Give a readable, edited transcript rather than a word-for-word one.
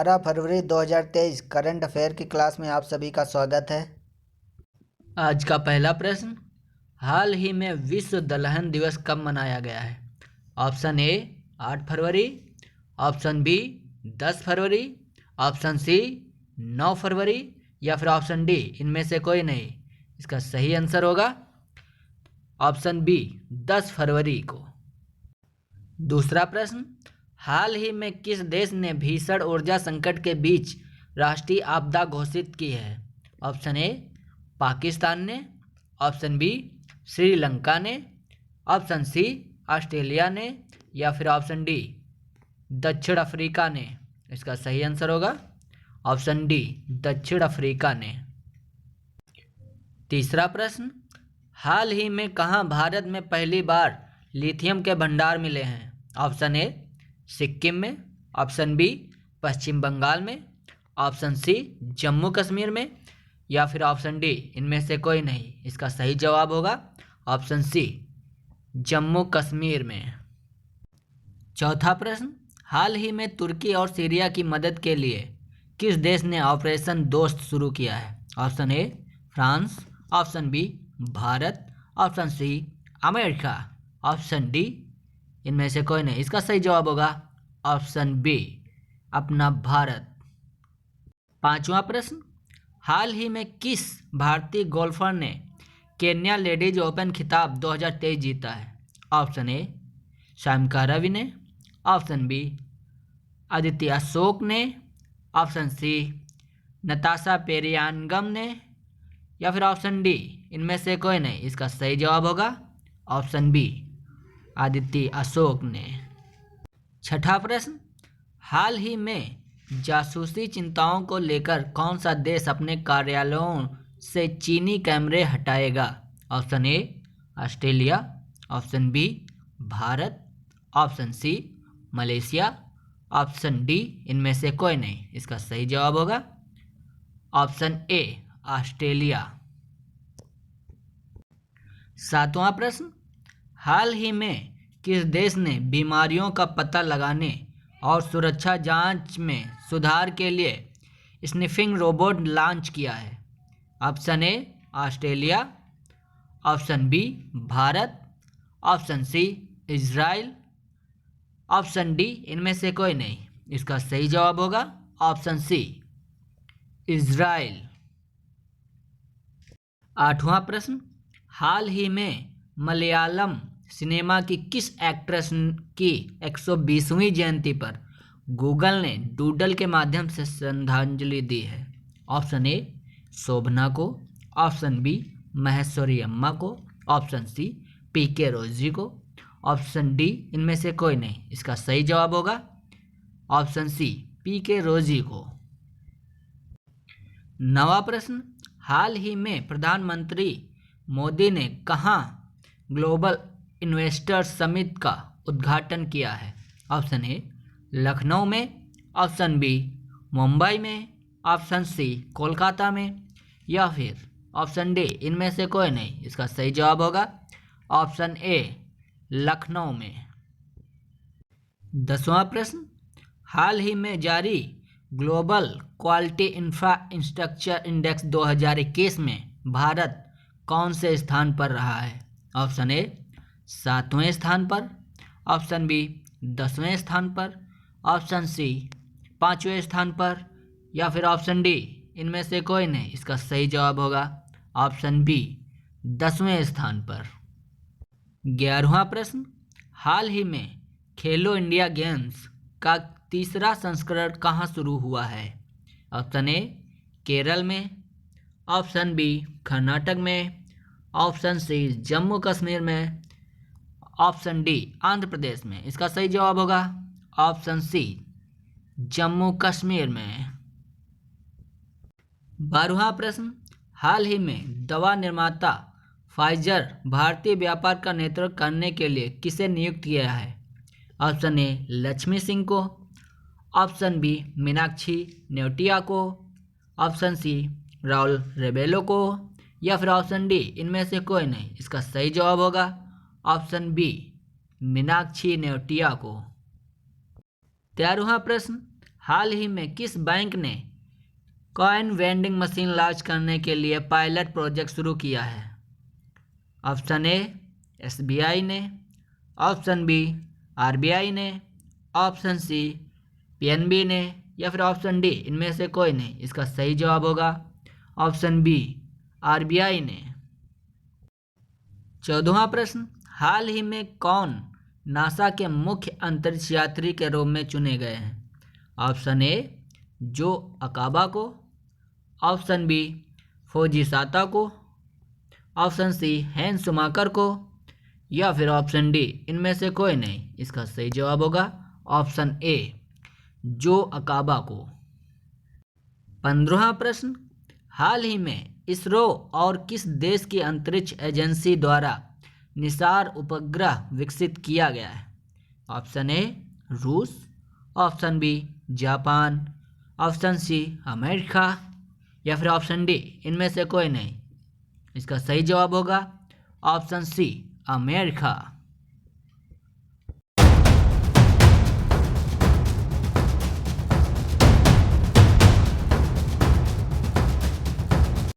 12 फरवरी 2023 current affair की class में आप सभी का स्वागत है। आज का पहला प्रश्न, हाल ही में विश्व दलहन दिवस कब मनाया गया है? ऑप्शन ए 8 फरवरी, ऑप्शन बी 10 फरवरी, ऑप्शन सी 9 फरवरी या फिर ऑप्शन डी इनमें से कोई नहीं। इसका सही आंसर होगा ऑप्शन बी 10 फरवरी को। दूसरा प्रश्न, हाल ही में किस देश ने भीषण ऊर्जा संकट के बीच राष्ट्रीय आपदा घोषित की है? ऑप्शन ए पाकिस्तान ने, ऑप्शन बी श्रीलंका ने, ऑप्शन सी ऑस्ट्रेलिया ने या फिर ऑप्शन डी दक्षिण अफ्रीका ने। इसका सही आंसर होगा ऑप्शन डी दक्षिण अफ्रीका ने। तीसरा प्रश्न, हाल ही में कहाँ भारत में पहली बार लिथियम के भंडार मिले हैं? ऑप्शन ए सिक्किम में, ऑप्शन बी पश्चिम बंगाल में, ऑप्शन सी जम्मू कश्मीर में या फिर ऑप्शन डी इनमें से कोई नहीं। इसका सही जवाब होगा ऑप्शन सी जम्मू कश्मीर में। चौथा प्रश्न, हाल ही में तुर्की और सीरिया की मदद के लिए किस देश ने ऑपरेशन दोस्त शुरू किया है? Option A France, option B Bharat, option C America, option D इनमें से कोई नहीं। इसका सही जवाब होगा ऑप्शन बी अपना भारत। पांचवा प्रश्न, हाल ही में किस भारतीय गोल्फर ने केन्या लेडीज ओपन खिताब 2023 जीता है? ऑप्शन ए शामिका रवि ने, ऑप्शन बी अदिति अशोक ने, ऑप्शन सी नताशा पेरियानगम ने या फिर ऑप्शन डी इनमें से कोई नहीं। इसका सही जवाब होगा ऑप्शन बी अदिति अशोक ने। छठा प्रश्न, हाल ही में जासूसी चिंताओं को लेकर कौन सा देश अपने कार्यालयों से चीनी कैमरे हटाएगा? Option A Australia, option B Bharat, option C Malaysia, option D इनमें से कोई नहीं। इसका सही जवाब होगा ऑप्शन ए ऑस्ट्रेलिया। सातवां प्रश्न, हाल ही में किस देश ने बीमारियों का पता लगाने और सुरक्षा जांच में सुधार के लिए स्निफिंग रोबोट लॉन्च किया है? Option A Australia, option B Bharat, option C Israel, option D इनमें से कोई नहीं। इसका सही जवाब होगा ऑप्शन सी इजराइल। आठवां प्रश्न, हाल ही में मलयालम सिनेमा की किस एक्ट्रेस की 120वीं जयंती पर गूगल ने डूडल के माध्यम से श्रद्धांजलि दी है? ऑप्शन ए शोभना को, ऑप्शन बी महेश्वरी अम्मा को, ऑप्शन सी पीके रोजी को, ऑप्शन डी इनमें से कोई नहीं। इसका सही जवाब होगा ऑप्शन सी पीके रोजी को। नवा प्रश्न, हाल ही में प्रधानमंत्री मोदी ने कहाँ ग्लोबल इन्वेस्टर्स समिट का उद्घाटन किया है? ऑप्शन ए लखनऊ में, ऑप्शन बी मुंबई में, ऑप्शन सी कोलकाता में या फिर ऑप्शन डी इनमें से कोई नहीं। इसका सही जवाब होगा ऑप्शन ए लखनऊ में। 10वां प्रश्न, हाल ही में जारी ग्लोबल क्वालिटी इंफ्रास्ट्रक्चर इंडेक्स 2021 में भारत कौन से स्थान पर रहा है? ऑप्शन ए 7वें स्थान पर, ऑप्शन बी 10वें स्थान पर, ऑप्शन सी 5वें स्थान पर या फिर ऑप्शन डी इनमें से कोई नहीं। इसका सही जवाब होगा ऑप्शन बी 10वें स्थान पर। 11वां प्रश्न, हाल ही में खेलो इंडिया गेम्स का तीसरा संस्करण कहाँ शुरू हुआ है? ऑप्शन ए केरल में, ऑप्शन बी कर्नाटक में, ऑप्शन सी जम्मू कश्मीर में, ऑप्शन डी आंध्र प्रदेश में। इसका सही जवाब होगा ऑप्शन सी जम्मू कश्मीर में। 12वां प्रश्न, हाल ही में दवा निर्माता फाइजर भारतीय व्यापार का नेतृत्व करने के लिए किसे नियुक्त किया है? ऑप्शन ए लक्ष्मी सिंह को, ऑप्शन बी मीनाक्षी नेवटिया को, ऑप्शन सी राहुल रेबेलो को या फिर ऑप्शन डी इनमें से कोई नहीं। इसका सही जवाब होगा ऑप्शन बी मीनाक्षी नेवटिया को। 13वां प्रश्न, हाल ही में किस बैंक ने कॉइन वेंडिंग मशीन लॉन्च करने के लिए पायलट प्रोजेक्ट शुरू किया है? ऑप्शन ए SBI ने, ऑप्शन बी RBI ने, ऑप्शन सी PNB ने, या फिर ऑप्शन डी इनमें से कोई नहीं। इसका सही जवाब होगा ऑप्शन बी RBI ने। 14वां प्रश्न, हाल ही में कौन नासा के मुख्य अंतरिक्ष यात्री के रूप में चुने गए हैं? ऑप्शन ए जो अकाबा को, ऑप्शन बी फौजी साता को, ऑप्शन सी हैन शुमाकर को, या फिर ऑप्शन डी इनमें से कोई नहीं। इसका सही जवाब होगा ऑप्शन ए जो अकाबा को। 15वां प्रश्न, हाल ही में इसरो और किस देश की अंतरिक्ष एजेंसी द्वारा निसार उपग्रह विकसित किया गया है? ऑप्शन ए रूस, option B Japan, option C America, या फिर ऑप्शन डी इनमें से कोई नहीं। इसका सही जवाब होगा ऑप्शन सी अमेरिका।